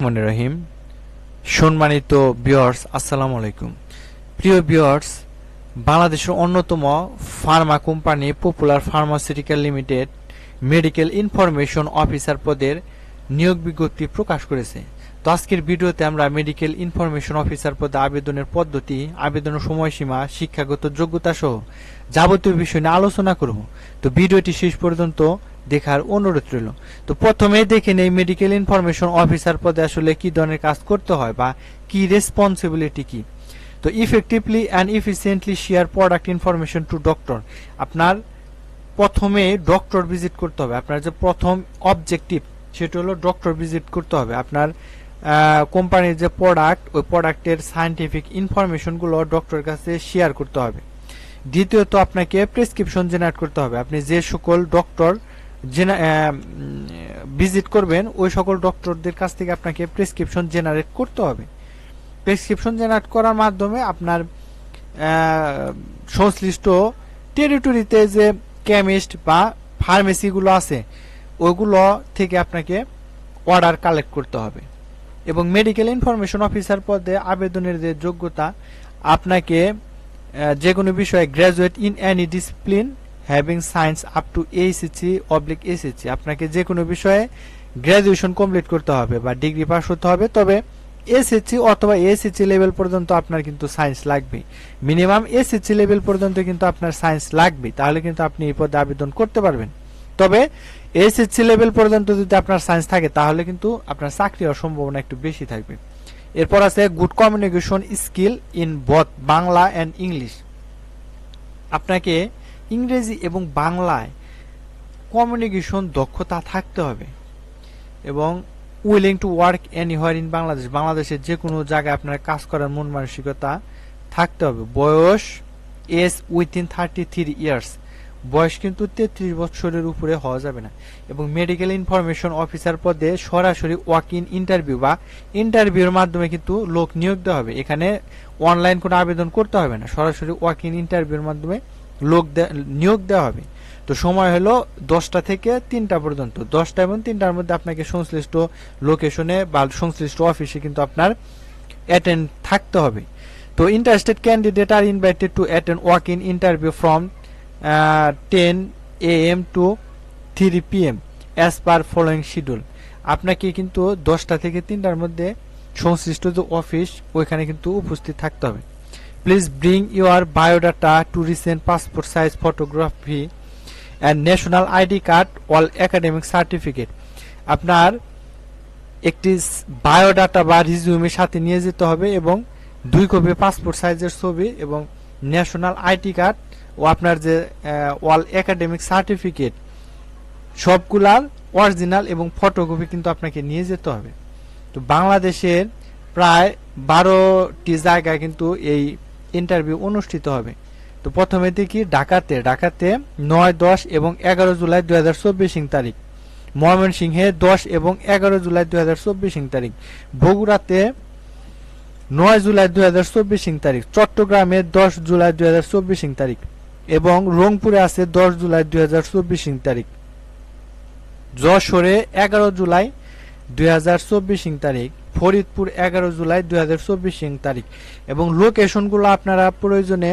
রহমানির রহিম। সম্মানিত ভিউয়ার্স, আসসালামু আলাইকুম। প্রিয় ভিউয়ার্স, বাংলাদেশের অন্যতম Pharma company popular pharmaceutical limited medical information officer পদের নিয়োগ বিজ্ঞপ্তি প্রকাশ করেছে। তো আজকের ভিডিওতে আমরা মেডিকেল ইনফরমেশন অফিসার পদে আবেদনের পদ্ধতি, আবেদনের সময়সীমা, শিক্ষাগত যোগ্যতা সহ যাবতীয় বিষয় নিয়ে আলোচনা করব। তো ভিডিওটি শেষ পর্যন্ত দেখার অনুরোধ রইল। তো প্রথমেই দেখে নেই মেডিকেল ইনফরমেশন অফিসার পদে আসলে কি ধরনের কাজ করতে হয় বা কি রেসপন্সিবিলিটি কি। তো effectively and efficiently share product information to doctor. আপনার প্রথমে ডক্টর ভিজিট করতে হবে। আপনার যে প্রথম অবজেক্টিভ সেটা হলো ডক্টর ভিজিট করতে হবে। আপনার কোম্পানির যে প্রোডাক্ট, ওই প্রোডাক্টের সায়েন্টিফিক ইনফরমেশনগুলো ডক্টরের কাছে শেয়ার করতে হবে। দ্বিতীয়ত আপনাকে প্রেসক্রিপশন জেনারেট করতে হবে। আপনি যে সকল ডক্টর ভিজিট করবেন ওই সকল ডক্টরদের কাছ থেকে আপনাকে প্রেসক্রিপশন জেনারেট করতে হবে। প্রেসক্রিপশন জেনারেট করার মাধ্যমে আপনার সংশ্লিষ্ট টেরিটরিতে যে কেমিস্ট বা ফার্মেসিগুলো আছে ওইগুলো থেকে আপনাকে অর্ডার কালেক্ট করতে হবে। এবং মেডিকেল ইনফরমেশন অফিসার পদে আবেদনের যে যোগ্যতা, আপনাকে যে কোনো বিষয়ে graduate in any discipline having science up to ACC/SHC, আপনাকে যে কোনো বিষয়ে গ্র্যাজুয়েশন কমপ্লিট করতে হবে বা ডিগ্রি পাস হতে হবে। তবে SHC অথবা ACC লেভেল পর্যন্ত আপনার কিন্তু সায়েন্স লাগবে। মিনিমাম SHC লেভেল পর্যন্ত কিন্তু আপনার সায়েন্স লাগবে, তাহলে কিন্তু আপনি এই পদে আবেদন করতে পারবেন। তবে SHC লেভেল পর্যন্ত যদি আপনার সায়েন্স থাকে তাহলে কিন্তু আপনার চাকরি হওয়ার সম্ভাবনা একটু বেশি থাকবে। এরপর আছে good communication skill in both Bangla and English. আপনাকে ইংরেজি এবং বাংলায় কমিউনিকেশন দক্ষতা থাকতে হবে। এবং willing to work anywhere in Bangladesh, বাংলাদেশের যে কোনো জায়গায় আপনার কাজ করার মন মানসিকতা থাকতে হবে। বয়স এজ উইথিন 33 ইয়ার্স, বয়স কিন্তু 33 বছরের উপরে হওয়া যাবে না। এবং মেডিকেল ইনফরমেশন অফিসার পদে সরাসরি ওয়াক ইন ইন্টারভিউ বা ইন্টারভিউর মাধ্যমে কিন্তু লোক নিয়োগ দেওয়া হবে। এখানে অনলাইন কোনো আবেদন করতে হবে না, সরাসরি ওয়াক ইন ইন্টারভিউর মাধ্যমে লোক নিয়োগ দেওয়া হবে। তো সময় হলো 10টা থেকে 3টা পর্যন্ত। 10টা এবং 3টার মধ্যে আপনাকে সংশ্লিষ্ট লোকেশনে বা সংশ্লিষ্ট অফিসে কিন্তু আপনার অ্যাটেন্ড থাকতে হবে। তো interested candidate are invited to attend walk in interview from 10 AM to 3 PM as per following schedule. আপনাকে কিন্তু 10টা থেকে 3টার মধ্যে সংশ্লিষ্ট যে অফিস ওইখানে কিন্তু উপস্থিত থাকতে হবে। Please bring your biodata two recent passport size photography and national ID card all academic certificate. আপনার একটি বায়োডাটা বা রিজিউমের সাথে নিয়ে যেতে হবে এবং 2 কপি পাসপোর্ট সাইজের ছবি এবং ন্যাশনাল আইডি কার্ড ও আপনার যে অল একাডেমিক সার্টিফিকেট সবগুলার অরিজিনাল এবং ফটোকপি কিন্তু আপনাকে নিয়ে যেতে হবে। তো বাংলাদেশের প্রায় 12টি জায়গায় কিন্তু এই ইন্টারভিউ অনুষ্ঠিত হবে। তো প্রথমে দেখি ঢাকাতে 9, 10 এবং 11 জুলাই 2024 তারিখ, ময়মনসিংহে 10 এবং 11 জুলাই 2024 তারিখ, বগুড়াতে 9 জুলাই 2024 তারিখ, চট্টগ্রামে 10 জুলাই 2024 তারিখ এবং রংপুরে আছে 10 জুলাই 2024 তারিখ, যশোরে 11 জুলাই 2024 তারিখ, ফরিদপুর 11 জুলাই 2024 তারিখ। এবং লোকেশনগুলো আপনারা প্রয়োজনে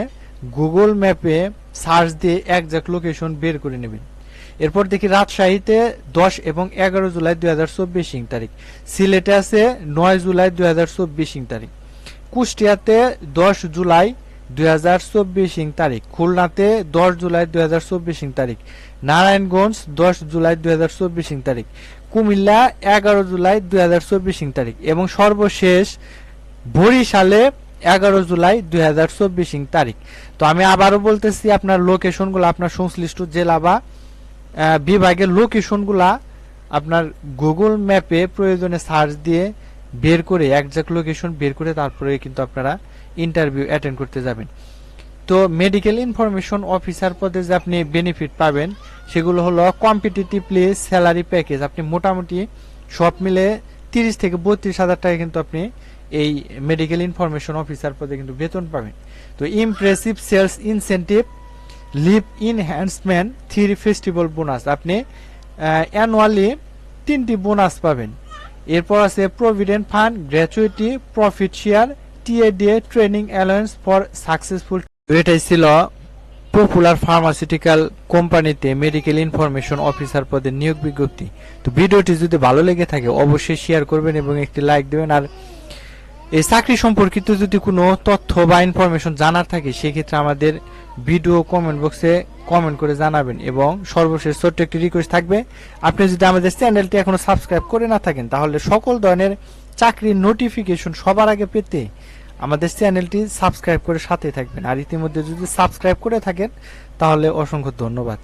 গুগল ম্যাপে সার্চ দিয়ে একজ্যাক্ট লোকেশন বের করে নেবেন। এরপর দেখি রাজশাহীতে 10 এবং 11 জুলাই 2024 তারিখ, সিলেটে আছে 9 জুলাই 2024 তারিখ, কুষ্টিয়াতে 10 জুলাই 2024 তারিখ, খুলনাতে 10 জুলাই 2024 তারিখ, নারায়ণগঞ্জ 10 জুলাই 2024 তারিখ, কুমিল্লা 11 জুলাই 2024 তারিখ এবং সর্বশেষ বরিশালে 11 জুলাই 2024 তারিখ। তো আমি আবারও বলতেছি, আপনার লোকেশনগুলো আপনার সংশ্লিষ্ট জেলা বা বিভাগের লোকেশনগুলা আপনার গুগল ম্যাপে প্রয়োজনে সার্চ দিয়ে বের করে একজ্যাক্ট লোকেশন বের করে তারপরে কিন্তু আপনারা ইন্টারভিউ অ্যাটেন্ড করতে যাবেন। তো মেডিকেল ইনফরমেশন অফিসার পদে যে আপনি বেনিফিট পাবেন সেগুলো হলো কম্পিটিটিভলি স্যালারি প্যাকেজ। আপনি মোটামুটি সব মিলে 30 থেকে 32 হাজার টাকা কিন্তু আপনি এই মেডিকেল ইনফরমেশন অফিসার পদে কিন্তু বেতন পাবেন। তো impressive sales incentive, leave enhancement, 3 festival bonus. আপনি অ্যানুয়ালি 3টি বোনাস পাবেন। এরপর আছে provident fund, gratuity, profit share, TADA, training allowance for successful. এটাই ছিল পপুলার ফার্মাসিউটিক্যাল কোম্পানিতে মেডিকেল ইনফরমেশন অফিসার পদে নিয়োগ বিজ্ঞপ্তি। তো ভিডিওটি যদি ভালো লেগে থাকে অবশ্যই শেয়ার করবেন এবং একটি লাইক দেবেন। আর এই চাকরি সম্পর্কিত যদি কোনো তথ্য বা ইনফরমেশন জানার থাকে সেক্ষেত্রে আমাদের ভিডিও কমেন্ট বক্সে কমেন্ট করে জানাবেন। এবং সর্বশেষ ছোট্ট একটি রিকোয়েস্ট থাকবে, আপনি যদি আমাদের চ্যানেলটি এখনো সাবস্ক্রাইব করে না থাকেন তাহলে সকল ধরনের চাকরির নোটিফিকেশন সবার আগে পেতে আমাদের চ্যানেলটি সাবস্ক্রাইব করে সাথে থাকবেন। আর ইতিমধ্যে যদি সাবস্ক্রাইব করে থাকেন তাহলে অসংখ্য ধন্যবাদ।